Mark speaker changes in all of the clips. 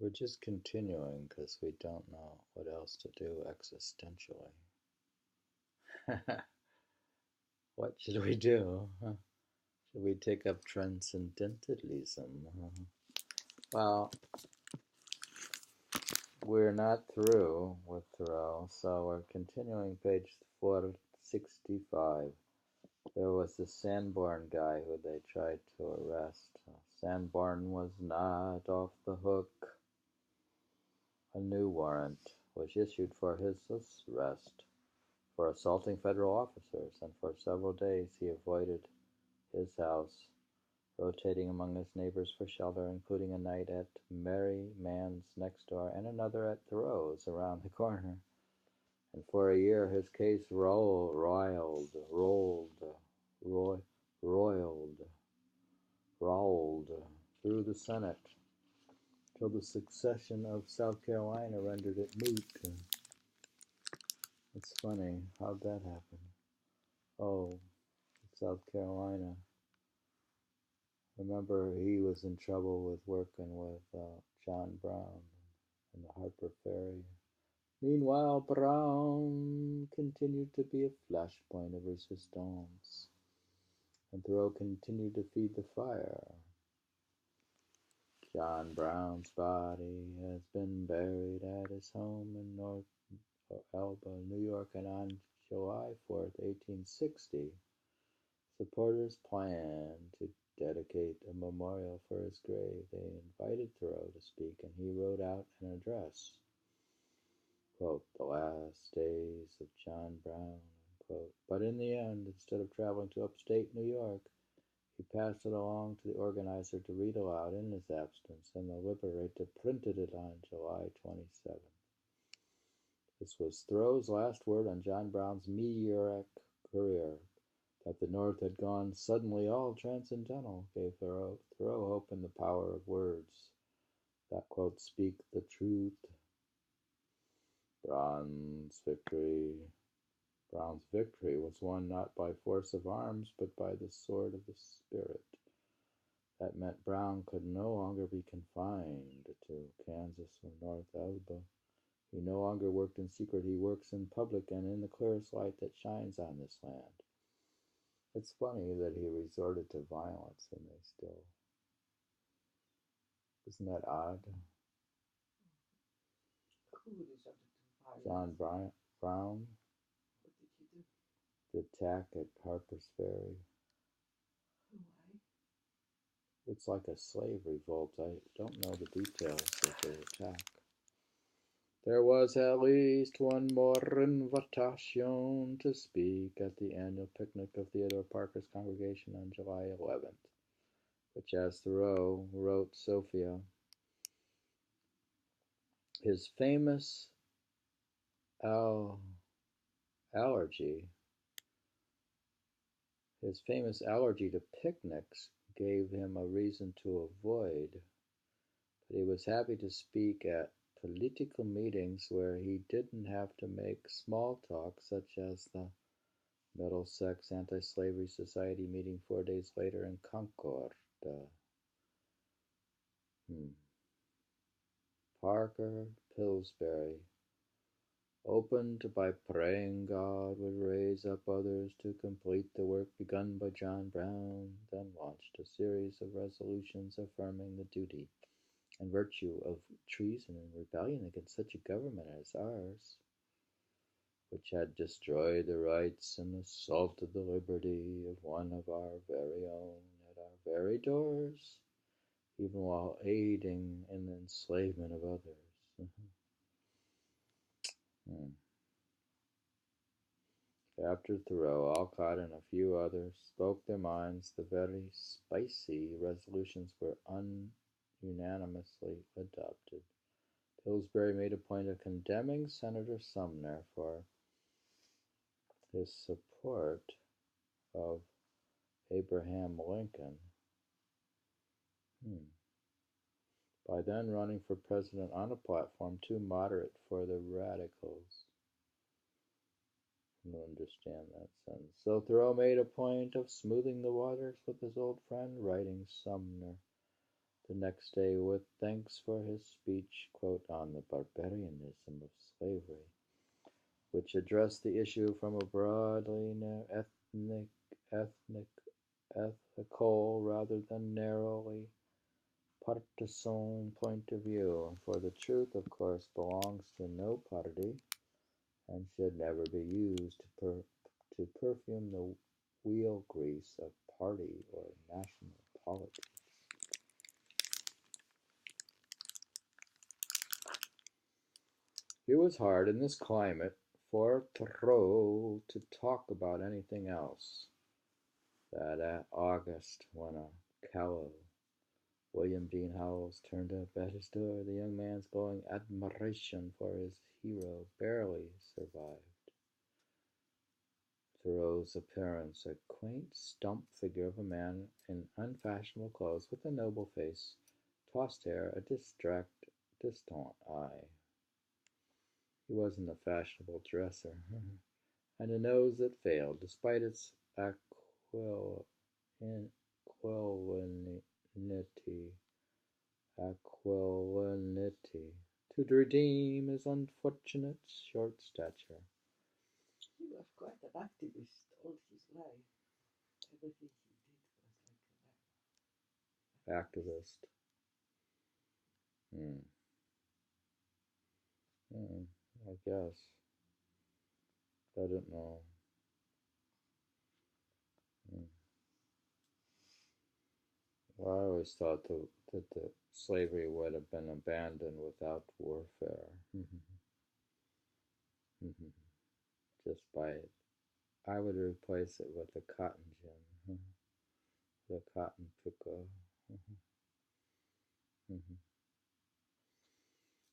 Speaker 1: We're just continuing because we don't know what else to do existentially. What should we do? Should we take up transcendentalism? Well, we're not through with Thoreau, so we're continuing page 465. There was the Sanborn guy who they tried to arrest. Sanborn was not off the hook. A new warrant was issued for his arrest for assaulting federal officers, and for several days he avoided his house, rotating among his neighbors for shelter, including a night at Mary Mann's next door and another at Thoreau's around the corner. And for a year his case rolled through the Senate till the secession of South Carolina rendered it moot. It's funny, how'd that happen? Oh, South Carolina. Remember, he was in trouble with working with John Brown and the Harper Ferry. Meanwhile, Brown continued to be a flashpoint of resistance, and Thoreau continued to feed the fire. John Brown's body has been buried at his home in North Elba, New York, and on July 4th, 1860, supporters planned to dedicate a memorial for his grave. They invited Thoreau to speak, and he wrote out an address. Quote, "The last days of John Brown," quote. But in the end, instead of traveling to upstate New York, he passed it along to the organizer to read aloud in his absence, and the Liberator printed it on July 27th. This was Thoreau's last word on John Brown's meteoric career. That the North had gone suddenly all transcendental gave Thoreau hope in the power of words that, quote, "speak the truth." Brown's victory was won not by force of arms, but by the sword of the Spirit. That meant Brown could no longer be confined to Kansas or North Elba. He no longer worked in secret. He works in public and in the clearest light that shines on this land. It's funny that he resorted to violence and they still... Isn't that odd?
Speaker 2: Who resorted to
Speaker 1: John
Speaker 2: violence?
Speaker 1: Brown,
Speaker 2: What did he do?
Speaker 1: the attack at Harper's Ferry.
Speaker 2: Why?
Speaker 1: It's like a slave revolt. I don't know the details of the attack. There was at least one more invitation to speak at the annual picnic of Theodore Parker's congregation on July 11th, which, as Thoreau wrote Sophia, his famous allergy to picnics gave him a reason to avoid, but he was happy to speak at political meetings where he didn't have to make small talk, such as the Middlesex Anti-Slavery Society meeting 4 days later in Concord. Parker Pillsbury opened by praying God would raise up others to complete the work begun by John Brown, then launched a series of resolutions affirming the duty and virtue of treason and rebellion against such a government as ours, which had destroyed the rights and assaulted the liberty of one of our very own at our very doors, even while aiding in the enslavement of others. After Thoreau, Alcott, and a few others spoke their minds, the very spicy resolutions were unanimously adopted. Pillsbury made a point of condemning Senator Sumner for his support of Abraham Lincoln, by then running for president on a platform too moderate for the radicals. I don't understand that sentence. So Thoreau made a point of smoothing the waters with his old friend, writing Sumner, the next day with thanks for his speech, quote, on the barbarianism of slavery, which addressed the issue from a broadly ethnic, ethical rather than narrowly partisan point of view. For the truth, of course, belongs to no party and should never be used to perfume the wheel grease of party or national politics. It was hard in this climate for Thoreau to talk about anything else. That August, when a callow William Dean Howells turned up at his door, the young man's glowing admiration for his hero barely survived. Thoreau's appearance, a quaint stump figure of a man in unfashionable clothes with a noble face, tossed hair, a distant eye. He wasn't a fashionable dresser, and a nose that failed, despite its aquilinity, to redeem his unfortunate short stature.
Speaker 2: He was quite an activist all his life. Everything he did was like an
Speaker 1: Activist. Hmm. I guess. I don't know. Hmm. Well, I always thought that the slavery would have been abandoned without warfare. Just by it. I would replace it with a cotton gin, the cotton pickel.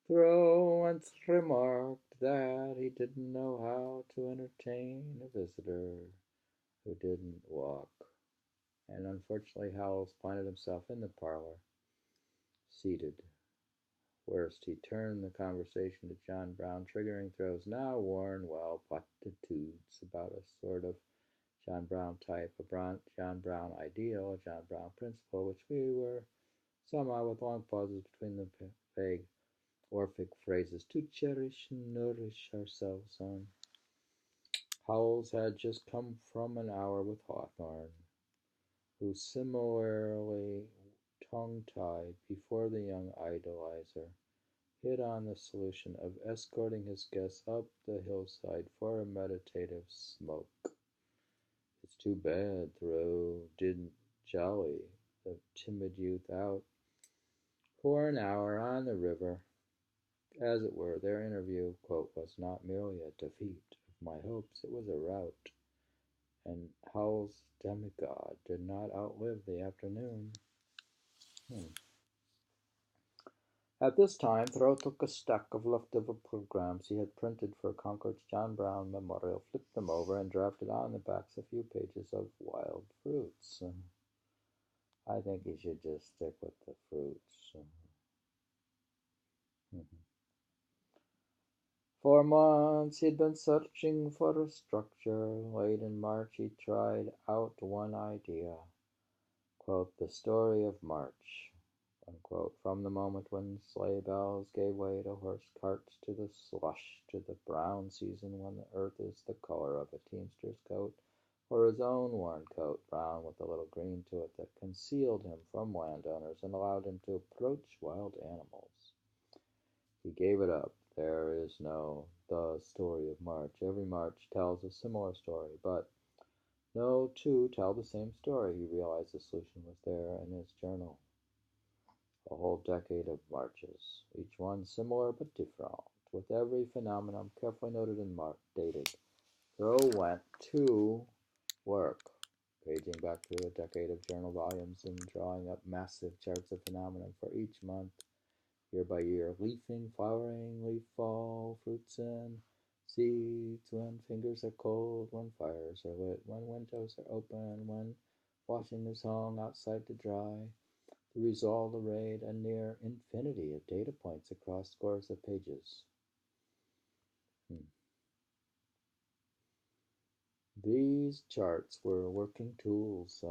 Speaker 1: Thoreau once remarked that he didn't know how to entertain a visitor who didn't walk, and unfortunately Howells planted himself in the parlor, seated. Worst, he turned the conversation to John Brown, triggering Thoreau's now worn, well, platitudes about a sort of John Brown type, a John Brown ideal, a John Brown principle, which we were somehow, with long pauses between the vague Orphic phrases, to cherish and nourish ourselves on. Howells had just come from an hour with Hawthorne, who similarly tongue-tied before the young idolizer hit on the solution of escorting his guests up the hillside for a meditative smoke. It's too bad Thoreau didn't jolly the timid youth out for an hour on the river. As it were, their interview, quote, was not merely a defeat of my hopes, it was a rout, and Howell's demigod did not outlive the afternoon. At this time, Thoreau took a stack of leftover programs he had printed for Concord's John Brown Memorial, flipped them over, and drafted on the backs a few pages of wild fruits. I think he should just stick with the fruits. For months he had been searching for a structure. Late in March he tried out one idea, quote, the story of March, unquote, from the moment when sleigh bells gave way to horse carts, to the slush, to the brown season when the earth is the color of a teamster's coat, or his own worn coat, brown with a little green to it that concealed him from landowners and allowed him to approach wild animals. He gave it up. There is no the story of March. Every March tells a similar story, but no two tell the same story. He realized the solution was there in his journal. A whole decade of marches, each one similar but different, with every phenomenon carefully noted and dated. Thoreau went to work, paging back through a decade of journal volumes and drawing up massive charts of phenomenon for each month, year by year, leafing, flowering, leaf fall, fruits and seeds, when fingers are cold, when fires are lit, when windows are open, when washing is hung outside to dry. The result arrayed a near infinity of data points across scores of pages. These charts were working tools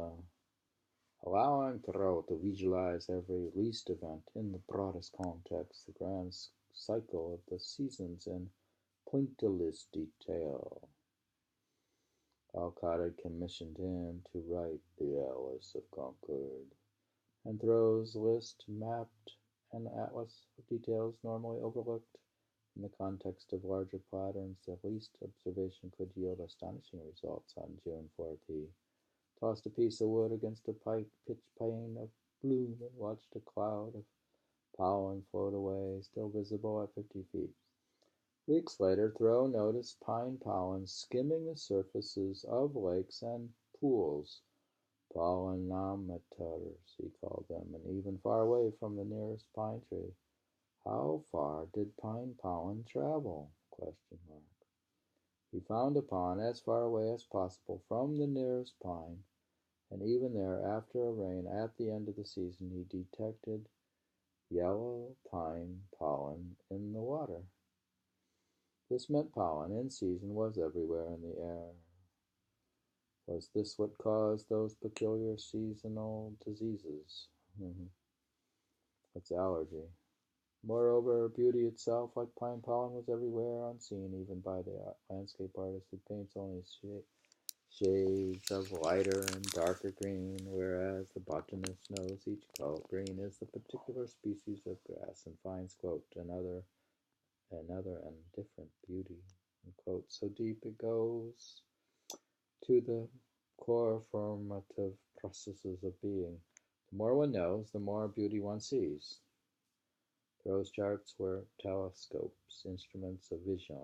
Speaker 1: allowing Thoreau to visualize every least event in the broadest context, the grand cycle of the seasons in pointillist detail. Alcott had commissioned him to write the Atlas of Concord, and Thoreau's list mapped an atlas of details normally overlooked. In the context of larger patterns, the least observation could yield astonishing results. On June 4th, he tossed a piece of wood against a pitch pane of bloom and watched a cloud of pollen float away, still visible at 50 feet. Weeks later, Thoreau noticed pine pollen skimming the surfaces of lakes and pools. Pollenometers, he called them, and even far away from the nearest pine tree. How far did pine pollen travel? He found a pond as far away as possible from the nearest pine, and even there, after a rain at the end of the season, he detected yellow pine pollen in the water. This meant pollen in season was everywhere in the air. Was this what caused those peculiar seasonal diseases? It's allergy. Moreover, beauty itself, like pine pollen, was everywhere, unseen even by the landscape artist who paints only shades of lighter and darker green, whereas the botanist knows each color. Green is the particular species of grass and finds, quote, another and different beauty, unquote, so deep it goes to the core formative processes of being. The more one knows, the more beauty one sees. Thoreau's charts were telescopes, instruments of vision,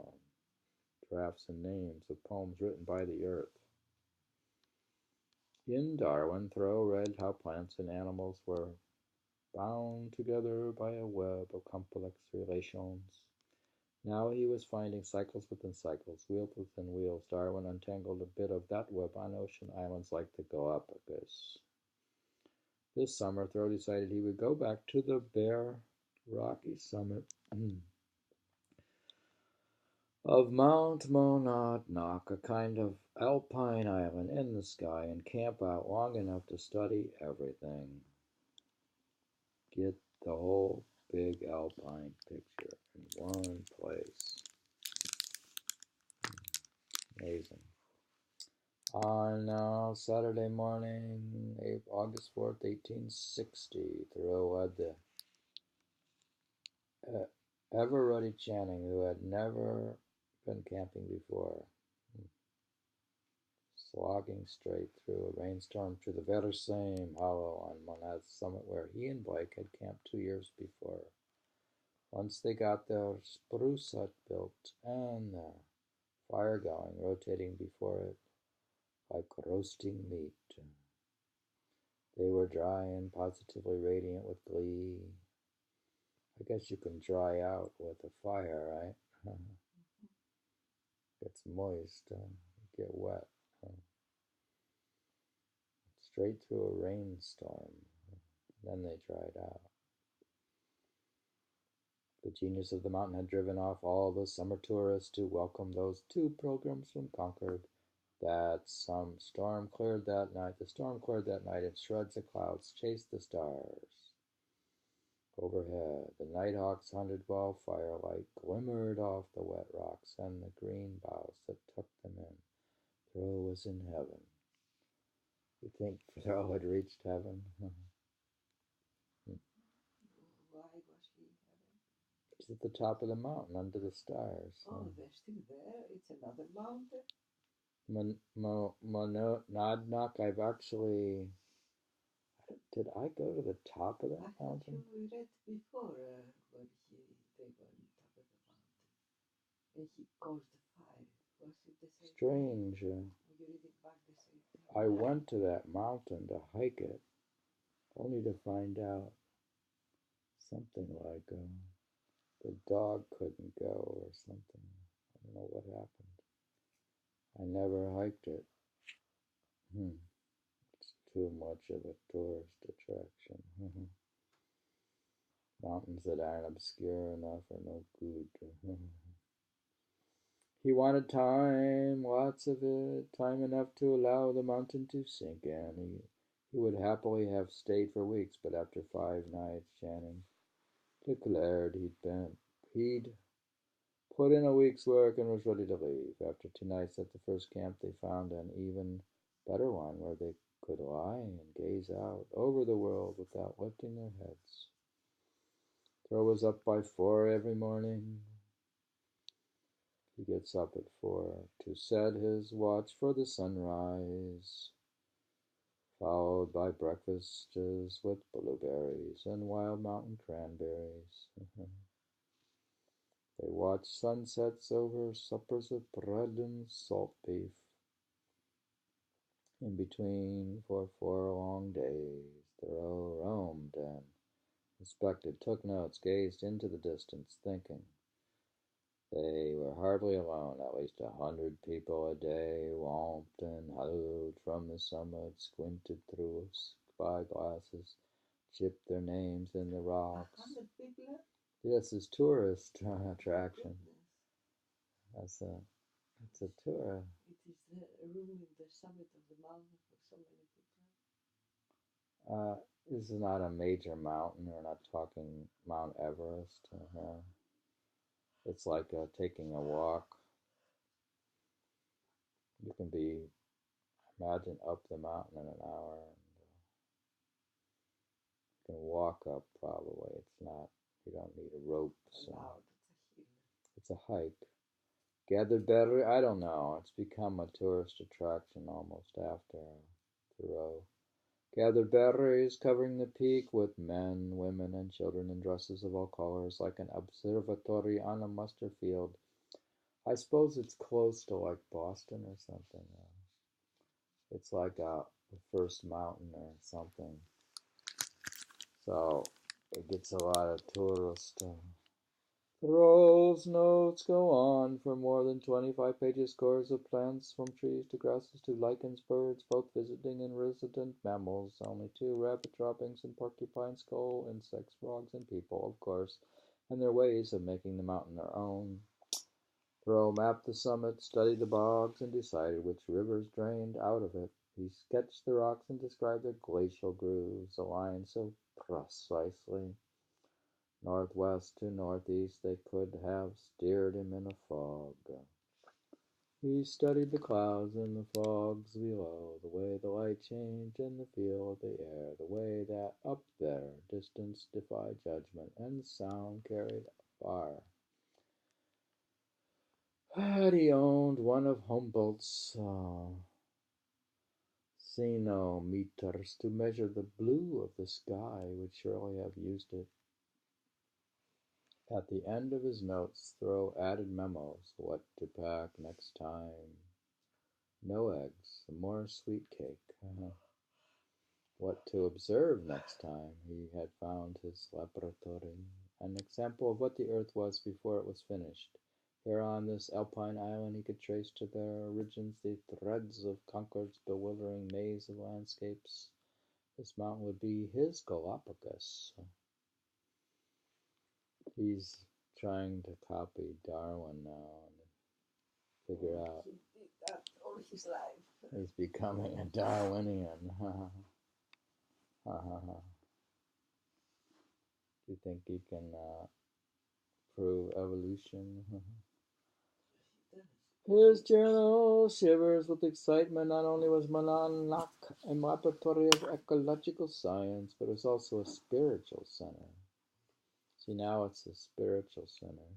Speaker 1: drafts and names of poems written by the earth. In Darwin, Thoreau read how plants and animals were bound together by a web of complex relations. Now he was finding cycles within cycles, wheels within wheels. Darwin untangled a bit of that web on ocean islands like the Galapagos. This summer, Thoreau decided he would go back to the bare, rocky summit of Mount Monadnock, a kind of alpine island in the sky, and camp out long enough to study everything. Get the whole big alpine picture in one place. Amazing. On Saturday morning, August 4th, 1860, Thoreau led the ever-ruddy Channing, who had never been camping before, slogging straight through a rainstorm to the very same hollow on Monad's summit where he and Blake had camped 2 years before. Once they got their spruce hut built and the fire going, rotating before it like roasting meat, they were dry and positively radiant with glee. I guess you can dry out with a fire, right? Gets moist, get wet. Straight through a rainstorm. Then they dried out. The genius of the mountain had driven off all the summer tourists to welcome those 2 pilgrims from Concord. The storm cleared that night, and shreds of clouds chased the stars. Overhead, the nighthawks hunted while firelight glimmered off the wet rocks and the green boughs that tucked them in. Thoreau was in heaven. You think Thoreau had reached heaven?
Speaker 2: Why was he in heaven?
Speaker 1: It's at the top of the mountain, under the stars.
Speaker 2: Oh, they're still there. It's another mountain.
Speaker 1: Monadnock, I've actually... Did I go to the top of that mountain?
Speaker 2: We read before when they were on top of the mountain. And he caused the fire. Was it the same?
Speaker 1: Strange.
Speaker 2: You read it back the same thing.
Speaker 1: I went to that mountain to hike it, only to find out something like the dog couldn't go or something. I don't know what happened. I never hiked it. It's too much of a tourist attraction. Mountains that aren't obscure enough are no good. He wanted time, lots of it, time enough to allow the mountain to sink in. He would happily have stayed for weeks, but after 5 nights, Channing declared he'd put in a week's work and was ready to leave. After 2 nights at the first camp, they found an even better one where they could lie and gaze out over the world without lifting their heads. Thoreau was up by 4 every morning. He gets up at 4 to set his watch for the sunrise, followed by breakfasts with blueberries and wild mountain cranberries. They watch sunsets over suppers of bread and salt beef. In between, for 4 long days, Thoreau roamed and inspected, took notes, gazed into the distance, thinking. They were hardly alone. At least 100 people a day wamped and hallooed from the summit, squinted through spyglasses, chipped their names in the rocks.
Speaker 2: 100 people?
Speaker 1: Yes, it's tourist attraction. It's a tour.
Speaker 2: It is the room in the summit of the mountain for so many people.
Speaker 1: This is not a major mountain. We're not talking Mount Everest. It's like taking a walk. You can imagine up the mountain in an hour. You can walk up probably. You don't need a rope. So it's a hike. Gathered berry, I don't know. It's become a tourist attraction almost after Thoreau. Gathered berries covering the peak with men, women, and children in dresses of all colors, like an observatory on a muster field. I suppose it's close to like Boston or something. It's like the first mountain or something. So it gets a lot of tourists. Thoreau's notes go on for more than 25 pages, scores of plants from trees to grasses to lichens, birds, both visiting and resident mammals, only 2 rabbit droppings and porcupine skull, insects, frogs, and people, of course, and their ways of making the mountain their own. Thoreau mapped the summit, studied the bogs, and decided which rivers drained out of it. He sketched the rocks and described their glacial grooves, aligned so precisely northwest to northeast they could have steered him in a fog. He studied the clouds and the fogs below, the way the light changed and the feel of the air, the way that up there distance defied judgment and sound carried far. Had he owned one of Humboldt's cenometers to measure the blue of the sky, would surely have used it. At the end of his notes, Thoreau added memos: what to pack next time, no eggs, more sweet cake. What to observe next time, he had found his laboratory, an example of what the earth was before it was finished. Here on this alpine island he could trace to their origins the threads of Concord's bewildering maze of landscapes. This mountain would be his Galapagos. He's trying to copy Darwin now and figure out.
Speaker 2: He did that all his life.
Speaker 1: He's becoming a Darwinian. Do you think he can prove evolution? His journal shivers with excitement. Not only was Monadnock a laboratory of ecological science, but it was also a spiritual center. See, now it's a spiritual center.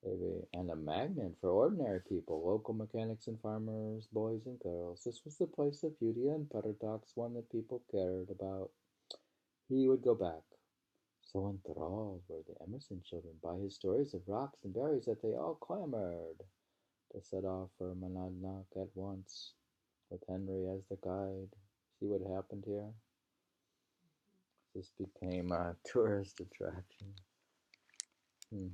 Speaker 1: Maybe, and a magnet for ordinary people, local mechanics and farmers, boys and girls. This was the place of beauty and paradox, one that people cared about. He would go back. So enthralled were the Emerson children by his stories of rocks and berries that they all clamored to set off for Monadnock at once, with Henry as the guide. See what happened here? This became a tourist attraction. It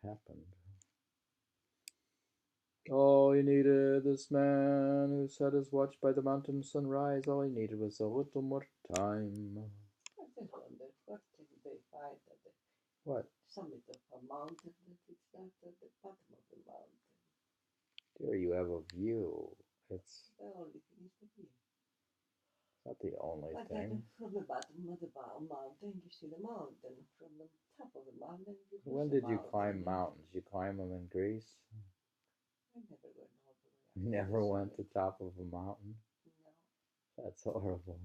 Speaker 1: happened. All he needed, this man who set his watch by the mountain sunrise, all he needed was a little more time.
Speaker 2: I just wondered, what can they find at the
Speaker 1: What?
Speaker 2: summit of a mountain that it's not at the bottom of the mountain?
Speaker 1: There you have a view. It's
Speaker 2: The only thing is the view.
Speaker 1: not the only
Speaker 2: But
Speaker 1: thing.
Speaker 2: then from the bottom of the mountain, you see the mountain. From the top of the mountain, you see
Speaker 1: When
Speaker 2: the
Speaker 1: did you
Speaker 2: mountain.
Speaker 1: climb mountains? You climb them in Greece?
Speaker 2: I never went all the way up.
Speaker 1: You never went to the top of a mountain?
Speaker 2: No.
Speaker 1: That's horrible.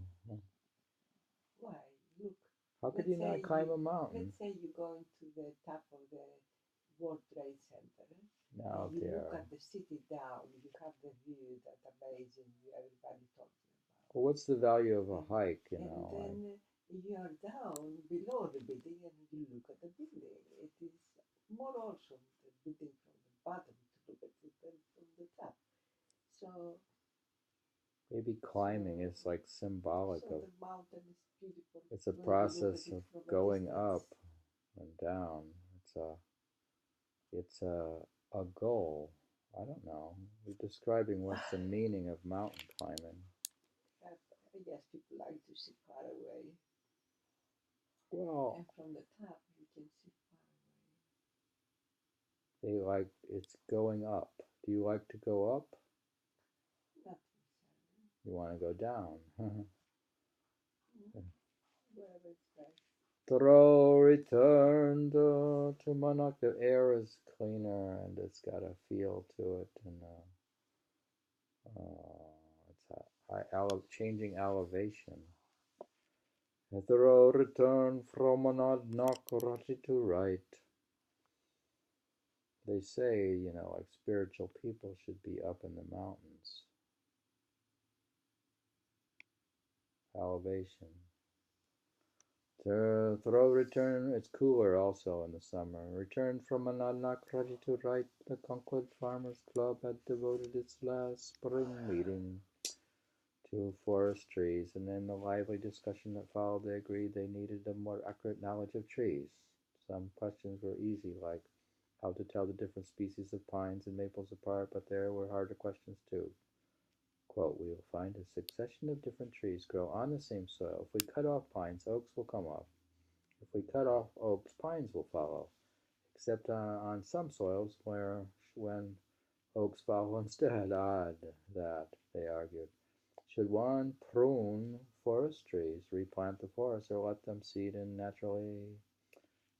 Speaker 2: Why? Look.
Speaker 1: How could you not climb a mountain?
Speaker 2: Let's say you're going to the top of the World Trade Center.
Speaker 1: No,
Speaker 2: and you
Speaker 1: dear.
Speaker 2: look at the city down. You have the view, that amazing view everybody talks about.
Speaker 1: Well, what's the value of a hike, you know?
Speaker 2: And then you are down below the building and you look at the building. It is more awesome the building from the bottom to look at it than from the top. So
Speaker 1: maybe climbing is like symbolic of.
Speaker 2: The mountain is beautiful.
Speaker 1: It's a process of going up and down. It's a goal. I don't know. You're describing what's the meaning of mountain climbing.
Speaker 2: I guess people like to see far away.
Speaker 1: Well,
Speaker 2: and from the top you can see far away.
Speaker 1: They like it's going up. Do you like to go up?
Speaker 2: Not necessarily.
Speaker 1: You want to go down.
Speaker 2: Wherever it's right.
Speaker 1: Thoreau returned to Monadnock. The air is cleaner and it's got a feel to it, and it's a changing elevation. Thoreau returned from Monadnock, ready to write. They say, like spiritual people should be up in the mountains. Elevation. Thoreau returned. It's cooler also in the summer. Returned from Monadnock, ready to write. The Concord Farmers Club had devoted its last spring meeting to forest trees, and in the lively discussion that followed, they agreed they needed a more accurate knowledge of trees. Some questions were easy, like how to tell the different species of pines and maples apart, but there were harder questions too. Quote, we will find a succession of different trees grow on the same soil. If we cut off pines, oaks will come up. If we cut off oaks, pines will follow, except on some soils when oaks follow instead. Odd that, they argued. Should one prune forest trees, replant the forest, or let them seed in naturally?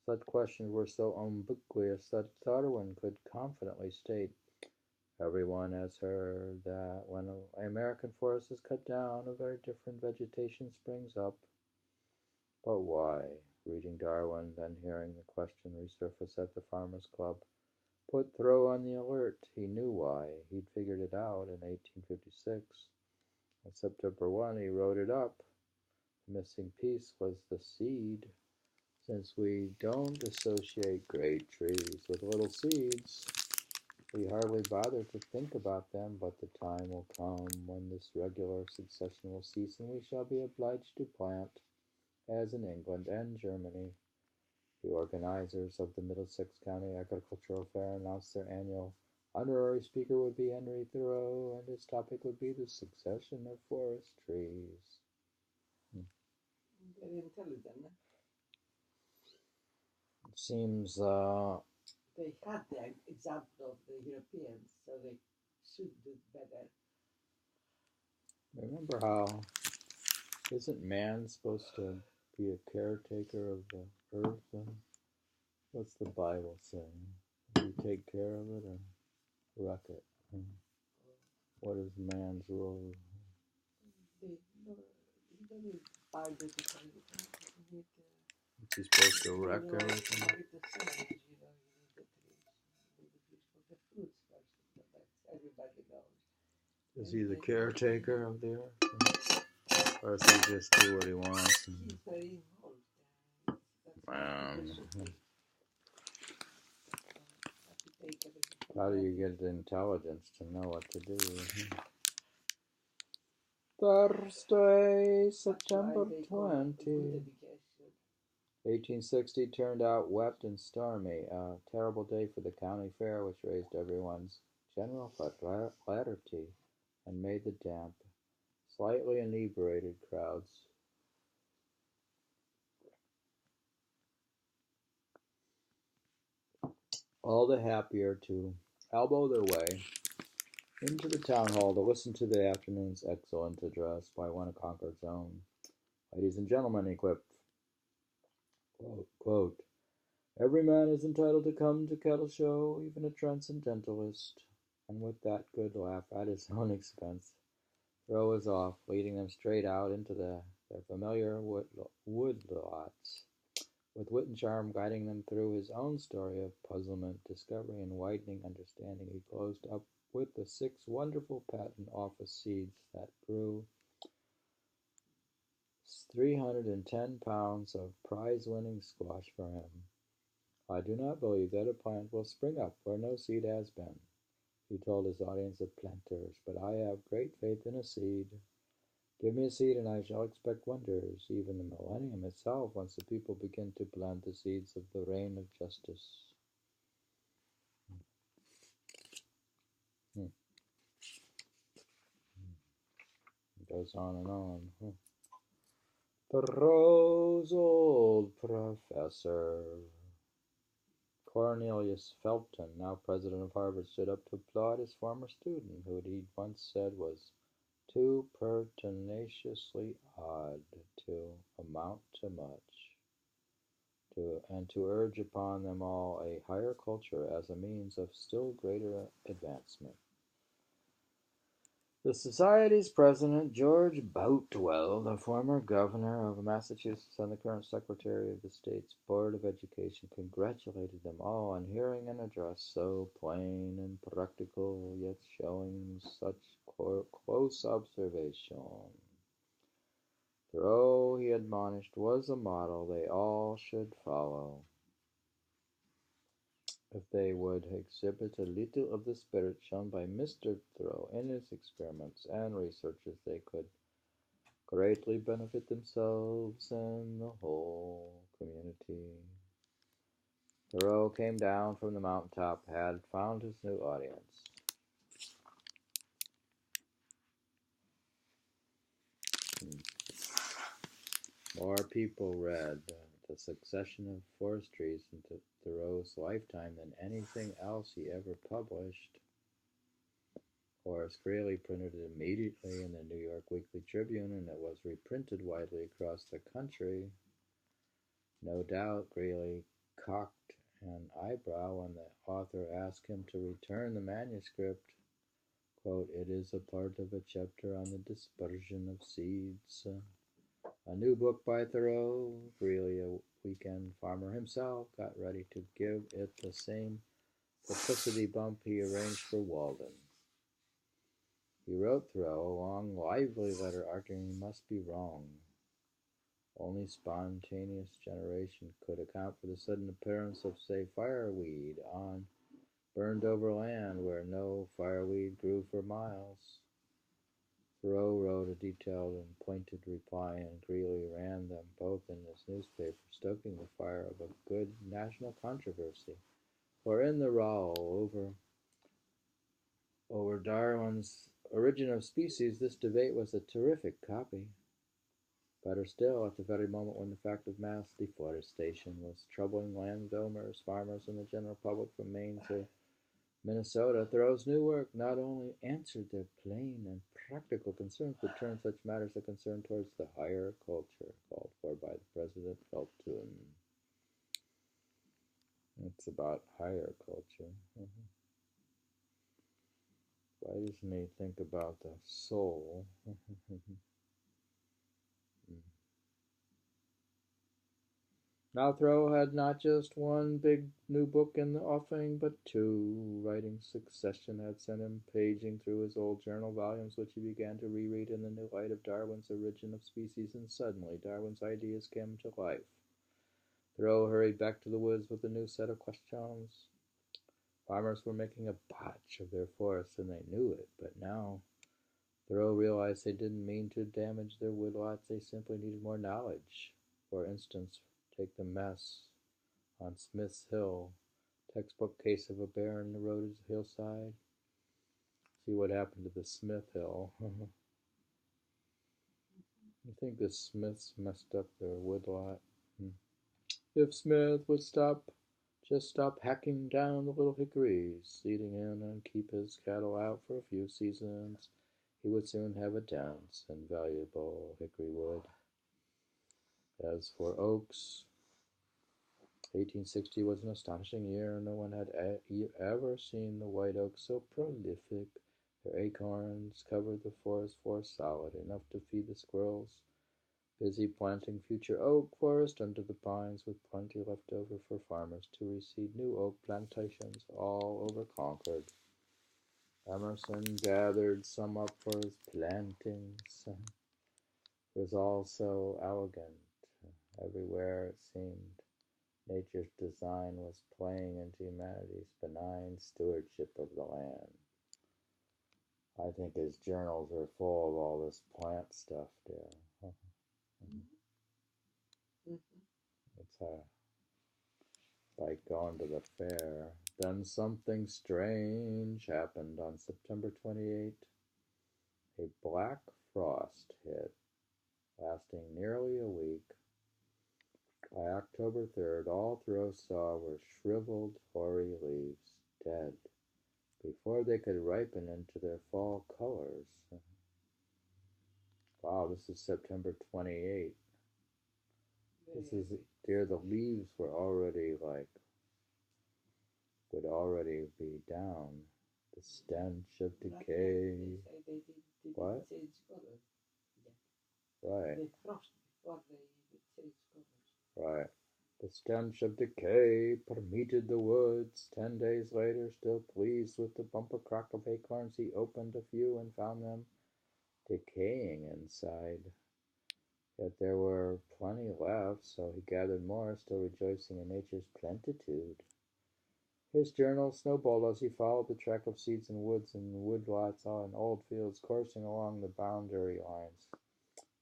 Speaker 1: Such questions were so ubiquitous that Darwin could confidently state, everyone has heard that when an American forest is cut down, a very different vegetation springs up. But why? Reading Darwin, then hearing the question resurface at the Farmers Club, put Thoreau on the alert. He knew why. He'd figured it out in 1856. On September 1, he wrote it up. The missing piece was the seed. Since we don't associate great trees with little seeds, we hardly bother to think about them, but the time will come when this regular succession will cease and we shall be obliged to plant, as in England and Germany. The organizers of the Middlesex County Agricultural Fair announced their annual honorary speaker would be Henry Thoreau, and his topic would be the succession of forest trees.
Speaker 2: Very intelligent.
Speaker 1: It seems
Speaker 2: they had the example of the Europeans, so they should do better.
Speaker 1: Remember how isn't man supposed to be a caretaker of the earth? And what's the Bible saying? Do you take care of it or wreck it? What is man's role?
Speaker 2: You don't need Bible to tell you that. You need
Speaker 1: Is he supposed to wreck everything?
Speaker 2: you need the trees. You need the trees for the fruits first. That's everybody knows.
Speaker 1: Is he the caretaker of the earth? Or does he just do what he wants?
Speaker 2: He's very involved.
Speaker 1: How do you get the intelligence to know what to do? Thursday, September 20. 1860 turned out wet and stormy, a terrible day for the county fair, which raised everyone's general hilarity and made the damp, slightly inebriated crowds all the happier to elbow their way into the town hall to listen to the afternoon's excellent address by one of Concord's own. Ladies and gentlemen, he quipped, quote, every man is entitled to come to Kettle Show, even a transcendentalist. And with that good laugh at his own expense, Thoreau was off, leading them straight out into their familiar woodlots, with wit and charm guiding them through his own story of puzzlement, discovery, and widening understanding. He closed up with the 6 wonderful patent office seeds that grew 310 pounds of prize-winning squash for him. I do not believe that a plant will spring up where no seed has been, he told his audience of planters, but I have great faith in a seed. Give me a seed and I shall expect wonders, even the millennium itself, once the people begin to plant the seeds of the reign of justice. It goes on and on. Thoreau's old professor, Cornelius Felton, now president of Harvard, stood up to applaud his former student, who he'd once said was too pertinaciously odd to amount to much, and to urge upon them all a higher culture as a means of still greater advancement. The Society's president, George Boutwell, the former governor of Massachusetts and the current secretary of the state's Board of Education, congratulated them all on hearing an address so plain and practical, yet showing such close observation. Thoreau, he admonished, was a model they all should follow. If they would exhibit a little of the spirit shown by Mr. Thoreau in his experiments and researches, they could greatly benefit themselves and the whole community. Thoreau came down from the mountaintop, had found his new audience. More people read The Succession of Forest Trees in Thoreau's lifetime than anything else he ever published. Horace Greeley printed it immediately in the New York Weekly Tribune, and it was reprinted widely across the country. No doubt Greeley cocked an eyebrow when the author asked him to return the manuscript. Quote, it is a part of a chapter on the dispersion of seeds. A new book by Thoreau. Greeley, a weekend farmer himself, got ready to give it the same publicity bump he arranged for Walden. He wrote Thoreau a long, lively letter arguing he must be wrong. Only spontaneous generation could account for the sudden appearance of, say, fireweed on burned-over land where no fireweed grew for miles. Thoreau wrote a detailed and pointed reply, and Greeley ran them both in his newspaper, stoking the fire of a good national controversy. For in the row over Darwin's Origin of Species, this debate was a terrific copy. Better still, at the very moment when the fact of mass deforestation was troubling landowners, farmers, and the general public from Maine to Minnesota, Thoreau's new work not only answered their plain and practical concerns, but turned such matters of concern towards the higher culture called for by the President Felton. It's about higher culture. Why doesn't he think about the soul? Now Thoreau had not just one big new book in the offing, but 2. Writing succession had sent him paging through his old journal volumes, which he began to reread in the new light of Darwin's Origin of Species, and suddenly Darwin's ideas came to life. Thoreau hurried back to the woods with a new set of questions. Farmers were making a botch of their forests, and they knew it, but now Thoreau realized they didn't mean to damage their woodlots, they simply needed more knowledge. For instance, take the mess on Smith's Hill, textbook case of a bear in the eroded hillside. See what happened to the Smith Hill. You think the Smiths messed up their woodlot? If Smith would stop just stop hacking down the little hickories, leading in and keep his cattle out for a few seasons. He would soon have a dense and valuable hickory wood. As for oaks, 1860 was an astonishing year. No one had ever seen the white oak so prolific. Their acorns covered the forest floor solid, enough to feed the squirrels. Busy planting future oak forest under the pines, with plenty left over for farmers to reseed new oak plantations all over Concord. Emerson gathered some up for his plantings. It was all so elegant. Everywhere it seemed nature's design was playing into humanity's benign stewardship of the land. I think his journals are full of all this plant stuff, dear. It's like going to the fair. Then something strange happened on September 28th. A black frost hit, lasting nearly a week. By October 3rd, all Thoreau saw were shriveled, hoary leaves, dead, before they could ripen into their fall colors. Wow, this is September 28th. This is, dear, the leaves were already would already be down. The stench of decay. What? Right. Right. The stench of decay permeated the woods. 10 days later, still pleased with the bumper crop of acorns, he opened a few and found them decaying inside. Yet there were plenty left, so he gathered more, still rejoicing in nature's plenitude. His journal snowballed as he followed the track of seeds in woods and woodlots and old fields coursing along the boundary lines,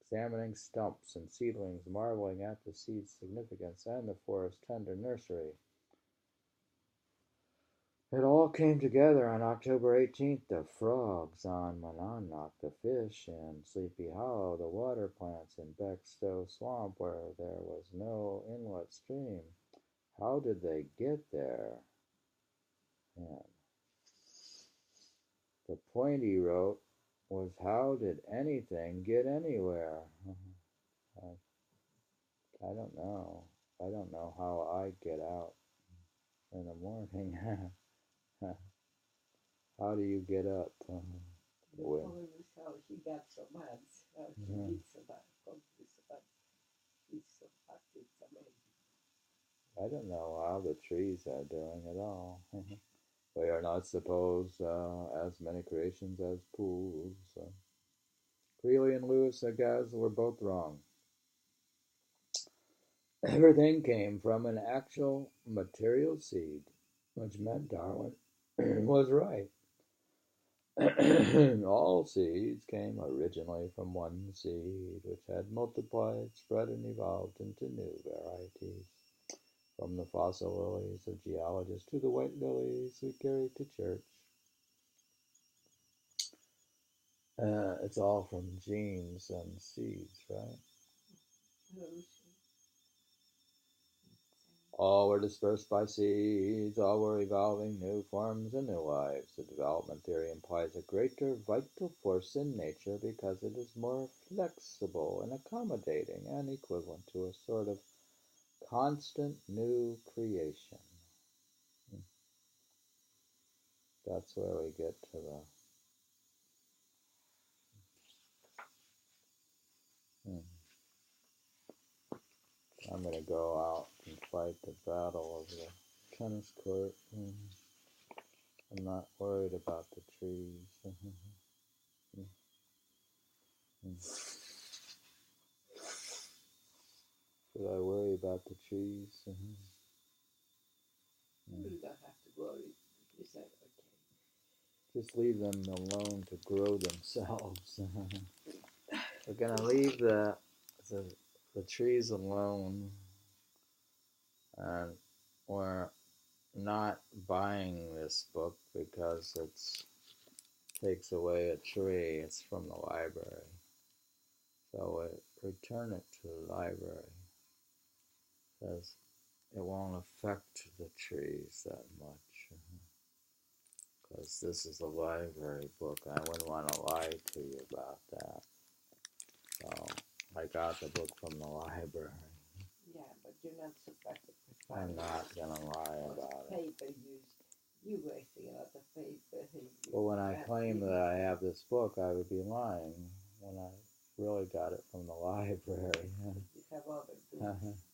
Speaker 1: examining stumps and seedlings, marveling at the seed's significance and the forest's tender nursery. It all came together on October 18th. The frogs on Monadnock, the fish in Sleepy Hollow, the water plants in Beckstow Swamp where there was no inlet stream. How did they get there? And the point he wrote was, how did anything get anywhere? I don't know. I don't know how I get out in the morning. How do you get up?
Speaker 2: The problem is how he got so mad, how he did so bad, accomplished so bad. He's so fast, it's amazing.
Speaker 1: I don't know how the trees are doing at all. They are not supposed as many creations as pools. Greeley and Lewis, I guess, were both wrong. Everything came from an actual material seed, which meant Darwin was right. All seeds came originally from one seed, which had multiplied, spread, and evolved into new varieties. From the fossil lilies of geologists to the white lilies we carry to church. It's all from genes and seeds, right? All were dispersed by seeds, all were evolving new forms and new lives. The development theory implies a greater vital force in nature because it is more flexible and accommodating and equivalent to a sort of constant new creation. That's where we get to the I'm going to go out and fight the battle of the tennis court. I'm not worried about the trees. Should I worry about the trees?
Speaker 2: You don't have to worry. He said, okay.
Speaker 1: Just leave them alone to grow themselves. We're going to leave the trees alone, and we're not buying this book because it takes away a tree. It's from the library. So return it to the library. It says it won't affect the trees that much. Because this is a library book, and I wouldn't want to lie to you about that. So I got the book from the library.
Speaker 2: Yeah, but you're not supposed to
Speaker 1: I'm not going to lie about it.
Speaker 2: Paper you wasting a lot of paper.
Speaker 1: Well, when I claim that I have this book, I would be lying when I really got it from the library.
Speaker 2: You have other books.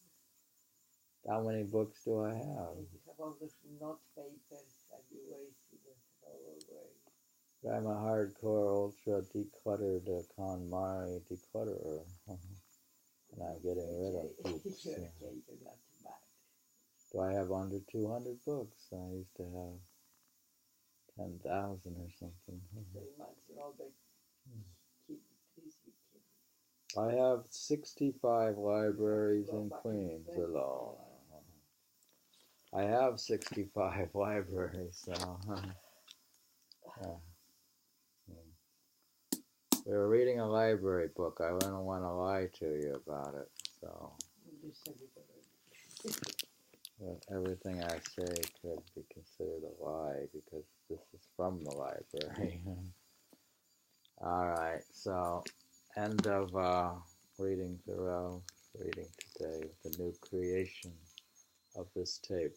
Speaker 1: How many books do I have?
Speaker 2: You have all those note papers that you wasted all over.
Speaker 1: I'm a hardcore, ultra decluttered KonMari declutterer. And I'm getting rid of books.
Speaker 2: You're okay, you're not too bad.
Speaker 1: Do I have under 200 books? I used to have 10,000 or something.
Speaker 2: So imagine all the trees you killed.
Speaker 1: I have 65 libraries in Queens alone. I have 65 libraries, so. We were reading a library book. I wouldn't want to lie to you about it, so. Everything I say could be considered a lie because this is from the library. Alright, so end of reading Thoreau, reading today with the new creation of this tape.